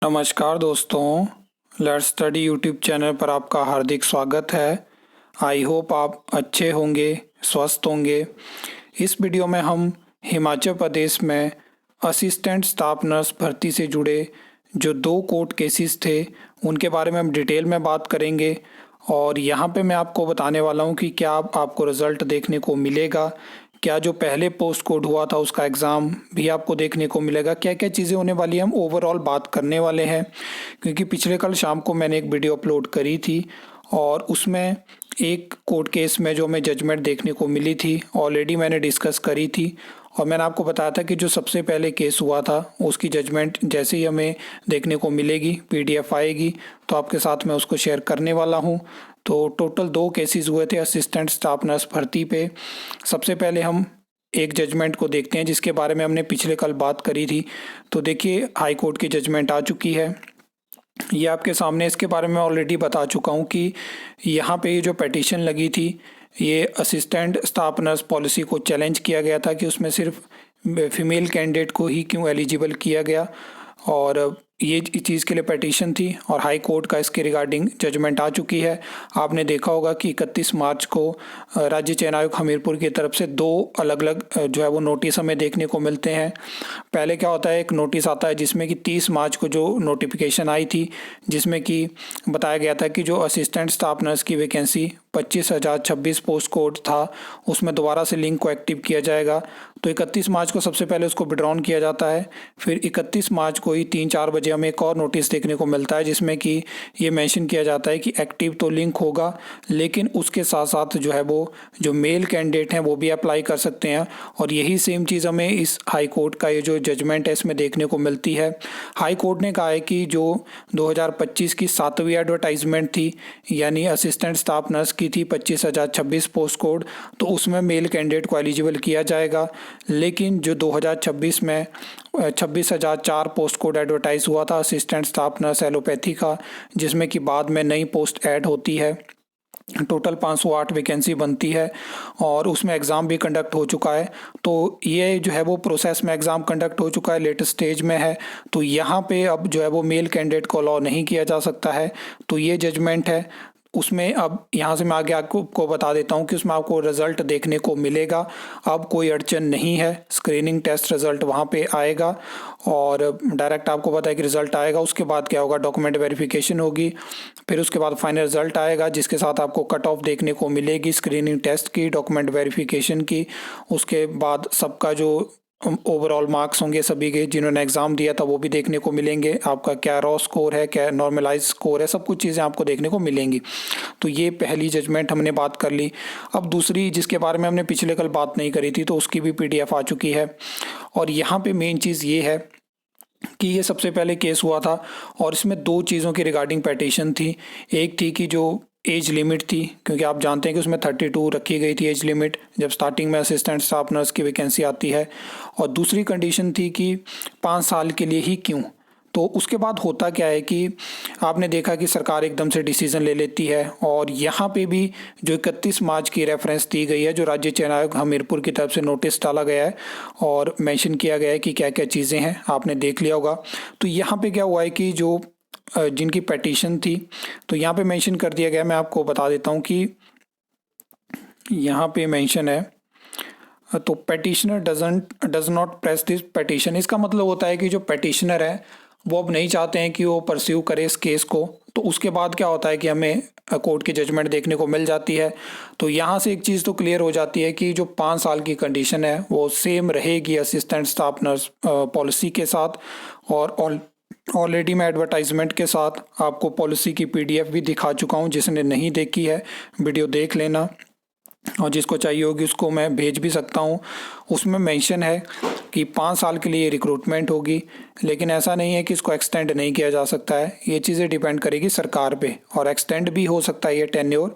नमस्कार दोस्तों, let's study YouTube channel पर आपका हार्दिक स्वागत है। आई होप आप अच्छे होंगे, स्वस्थ होंगे। इस वीडियो में हम हिमाचल प्रदेश में असिस्टेंट स्टाफ नर्स भर्ती से जुड़े जो 2 कोर्ट केसेस थे उनके बारे में हम डिटेल में बात करेंगे। और यहाँ पे मैं आपको बताने वाला हूँ कि क्या आपको रिज़ल्ट देखने को मिलेगा, क्या जो पहले पोस्ट कोड हुआ था उसका एग्ज़ाम भी आपको देखने को मिलेगा, क्या क्या चीज़ें होने वाली हैं, हम ओवरऑल बात करने वाले हैं। क्योंकि पिछले कल शाम को मैंने एक वीडियो अपलोड करी थी और उसमें एक कोर्ट केस में जो हमें जजमेंट देखने को मिली थी ऑलरेडी मैंने डिस्कस करी थी। और मैंने आपको बताया था कि जो सबसे पहले केस हुआ था उसकी जजमेंट जैसे ही हमें देखने को मिलेगी, पीडीएफ आएगी तो आपके साथ मैं उसको शेयर करने वाला हूँ। तो टोटल 2 केसेस हुए थे असिस्टेंट स्टाफ नर्स भर्ती पे। सबसे पहले हम एक जजमेंट को देखते हैं जिसके बारे में हमने पिछले कल बात करी थी। तो देखिए, हाई कोर्ट की जजमेंट आ चुकी है, ये आपके सामने। इसके बारे में ऑलरेडी बता चुका हूँ कि यहाँ पे ये जो पिटीशन लगी थी ये असिस्टेंट स्टाफ नर्स पॉलिसी को चैलेंज किया गया था कि उसमें सिर्फ फीमेल कैंडिडेट को ही क्यों एलिजिबल किया गया, और ये चीज़ के लिए पिटीशन थी और हाई कोर्ट का इसके रिगार्डिंग जजमेंट आ चुकी है। आपने देखा होगा कि 31 मार्च को राज्य चयन आयोग हमीरपुर की तरफ से 2 अलग अलग जो है वो नोटिस हमें देखने को मिलते हैं। पहले क्या होता है, एक नोटिस आता है जिसमें कि 30 मार्च को जो नोटिफिकेशन आई थी जिसमें कि बताया गया था कि जो असिस्टेंट स्टाफ नर्स की वैकेंसी 25,026 पोस्ट कोड था उसमें दोबारा से लिंक को एक्टिव किया जाएगा। तो 31 मार्च को सबसे पहले उसको विड्रॉन किया जाता है। फिर 31 मार्च को ही 3-4 बजे हमें एक और नोटिस देखने को मिलता है जिसमें कि ये मेंशन किया जाता है कि एक्टिव तो लिंक होगा लेकिन उसके साथ साथ जो है वो जो मेल कैंडिडेट हैं वो भी अप्लाई कर सकते हैं। और यही सेम चीज़ हमें इस हाई कोर्ट का ये जो जजमेंट है इसमें देखने को मिलती है। हाई कोर्ट ने कहा है कि जो 2025 की 7वीं एडवर्टाइजमेंट थी यानी असिस्टेंट स्टाफ नर्स की थी 25,026 पोस्ट कोड, तो उसमें मेल कैंडिडेट को एलिजिबल किया जाएगा। लेकिन जो 2026 में 26,004 पोस्ट कोड एडवर्टाइज हुआ था असिस्टेंट स्टाफ नर्स एलोपैथी का, जिसमें कि बाद में नई पोस्ट ऐड होती है, टोटल 508 वैकेंसी बनती है और उसमें एग्ज़ाम भी कंडक्ट हो चुका है। तो ये जो है वो प्रोसेस में एग्ज़ाम कंडक्ट हो चुका है, लेटेस्ट स्टेज में है। तो यहाँ पे अब जो है वो मेल कैंडिडेट को अलाउ नहीं किया जा सकता है। तो ये जजमेंट है उसमें। अब यहाँ से मैं आगे आपको बता देता हूँ कि उसमें आपको रिज़ल्ट देखने को मिलेगा। अब कोई अड़चन नहीं है, स्क्रीनिंग टेस्ट रिज़ल्ट वहाँ पे आएगा और डायरेक्ट आपको पता है कि रिज़ल्ट आएगा। उसके बाद क्या होगा, डॉक्यूमेंट वेरिफिकेशन होगी, फिर उसके बाद फाइनल रिज़ल्ट आएगा जिसके साथ आपको कट ऑफ देखने को मिलेगी स्क्रीनिंग टेस्ट की, डॉक्यूमेंट वेरिफिकेशन की। उसके बाद सबका जो ओवरऑल मार्क्स होंगे सभी के जिन्होंने एग्ज़ाम दिया था वो भी देखने को मिलेंगे। आपका क्या रॉ स्कोर है, क्या नॉर्मलाइज स्कोर है, सब कुछ चीज़ें आपको देखने को मिलेंगी। तो ये पहली जजमेंट हमने बात कर ली। अब दूसरी जिसके बारे में हमने पिछले कल बात नहीं करी थी तो उसकी भी पीडीएफ आ चुकी है। और यहाँ पे मेन चीज़ ये है कि ये सबसे पहले केस हुआ था और इसमें 2 चीज़ों की रिगार्डिंग पिटीशन थी। एक थी कि जो एज लिमिट थी, क्योंकि आप जानते हैं कि उसमें 32 रखी गई थी एज लिमिट जब स्टार्टिंग में असिस्टेंट स्टाफ नर्स की वैकेंसी आती है। और दूसरी कंडीशन थी कि 5 साल के लिए ही क्यों। तो उसके बाद होता क्या है कि आपने देखा कि सरकार एकदम से डिसीजन ले लेती है और यहाँ पे भी जो 31 मार्च की रेफरेंस दी गई है, जो राज्य चयन आयोग हमीरपुर की तरफ से नोटिस डाला गया है और मेंशन किया गया है कि क्या क्या चीज़ें हैं, आपने देख लिया होगा। तो यहाँ पे क्या हुआ है कि जो जिनकी पिटीशन थी तो यहाँ पे मेंशन कर दिया गया, मैं आपको बता देता हूँ कि यहाँ पे मेंशन है। तो petitioner does not press this petition, इसका मतलब होता है कि जो पेटिशनर है वो अब नहीं चाहते हैं कि वो परस्यू करे इस केस को। तो उसके बाद क्या होता है कि हमें कोर्ट की जजमेंट देखने को मिल जाती है। तो यहाँ से एक चीज़ तो क्लियर हो जाती है कि जो 5 साल की कंडीशन है वो सेम रहेगी असिस्टेंट स्टाफ नर्स पॉलिसी के साथ। और ऑलरेडी मैं एडवर्टाइजमेंट के साथ आपको पॉलिसी की पीडीएफ भी दिखा चुका हूँ, जिसने नहीं देखी है वीडियो देख लेना और जिसको चाहिए होगी उसको मैं भेज भी सकता हूँ। उसमें मेंशन है कि 5 साल के लिए रिक्रूटमेंट होगी, लेकिन ऐसा नहीं है कि इसको एक्सटेंड नहीं किया जा सकता है। ये चीज़ें डिपेंड करेगी सरकार पे और एक्सटेंड भी हो सकता है ये टेन्योर।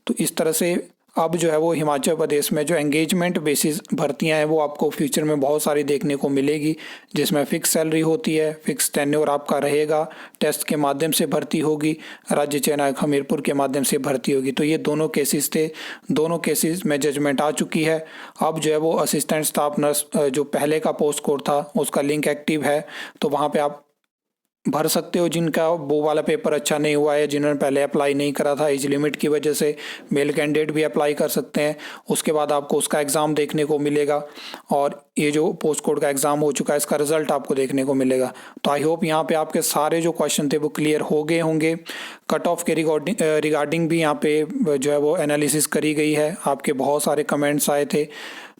तो इस तरह से अब जो है वो हिमाचल प्रदेश में जो एंगेजमेंट बेसिस भर्तियां हैं वो आपको फ्यूचर में बहुत सारी देखने को मिलेगी, जिसमें फ़िक्स सैलरी होती है, फ़िक्स टेन्योर आपका रहेगा, टेस्ट के माध्यम से भर्ती होगी, राज्य चयन आयोग हमीरपुर के माध्यम से भर्ती होगी। तो ये दोनों केसेस थे, दोनों केसेस में जजमेंट आ चुकी है। अब जो है वो असिस्टेंट स्टाफ नर्स जो पहले का पोस्ट कोड था उसका लिंक एक्टिव है, तो वहाँ पर आप भर सकते हो जिनका वो वाला पेपर अच्छा नहीं हुआ है, जिन्होंने पहले अप्लाई नहीं करा था एज लिमिट की वजह से। मेल कैंडिडेट भी अप्लाई कर सकते हैं। उसके बाद आपको उसका एग्ज़ाम देखने को मिलेगा और ये जो पोस्ट कोड का एग्ज़ाम हो चुका है इसका रिजल्ट आपको देखने को मिलेगा। तो आई होप यहाँ पे आपके सारे जो क्वेश्चन थे वो क्लियर हो गए होंगे। कट ऑफ के रिगार्डिंग भी यहाँ पे जो है वो एनालिसिस करी गई है। आपके बहुत सारे कमेंट्स आए थे,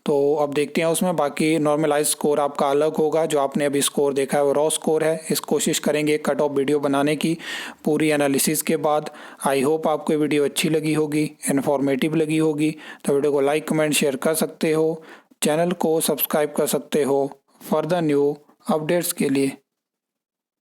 तो अब देखते हैं उसमें। बाकी नॉर्मलाइज स्कोर आपका अलग होगा, जो आपने अभी स्कोर देखा है वो रॉ स्कोर है। इस कोशिश करेंगे कट ऑफ वीडियो बनाने की पूरी एनालिसिस के बाद। आई होप आपको ये वीडियो अच्छी लगी होगी, इन्फॉर्मेटिव लगी होगी। तो वीडियो को लाइक कमेंट शेयर कर सकते हो, चैनल को सब्सक्राइब कर सकते हो फर्दर न्यू अपडेट्स के लिए।